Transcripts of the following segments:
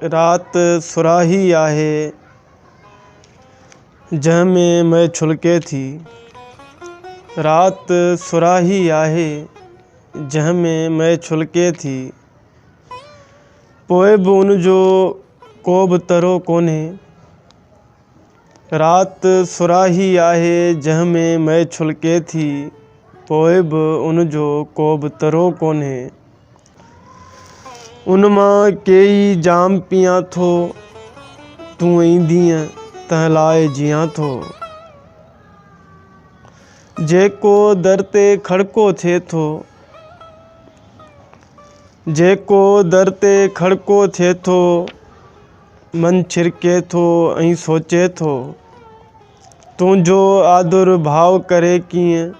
रात सुराही आहे जंहिंमें मैं छुलके थी। रात सुराही आहे जंहिंमें मैं छुलके थी। पोइ बि उनजो को बि तरो कोन्हे। रात सुराही आहे जंहिंमें मैं छुलके थी। पोइ बि उनजो को बि तरो कोन्हे। उन मां केई जाम पियां थो, तूं ईंदीअ तंहिं लाइ जियां थो। जेको दर ते खड़को थिए थो, जेको दर ते खड़को थिए थो, मन छिरके थो ऐं सोचे थो, तुंहिंजो आदुर्भाव करे कीअं,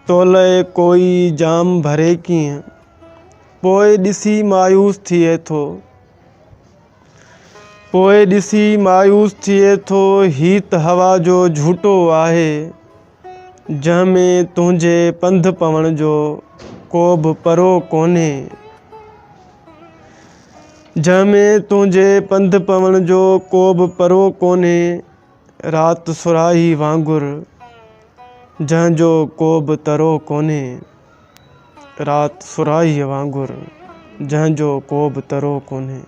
तो लाइ कोई जाम भरे कीअं। पोइ ॾिसी मायूस थिए थो, पोइ ॾिसी मायूस थिए थो, ही त हवा जो झूटो आहे जंहिंमें तुंहिंजे पंधु पवण जो को बि परो कोन्हे। जंहिंमें तुंहिंजे पंधु पवण जो को बि परो कोन्हे। रात सुराही वांगुरु जंहिंजो को बि तरो कोन्हे। रात सुराही वांगुरु जंहिंजो को बि तरो कोन्हे।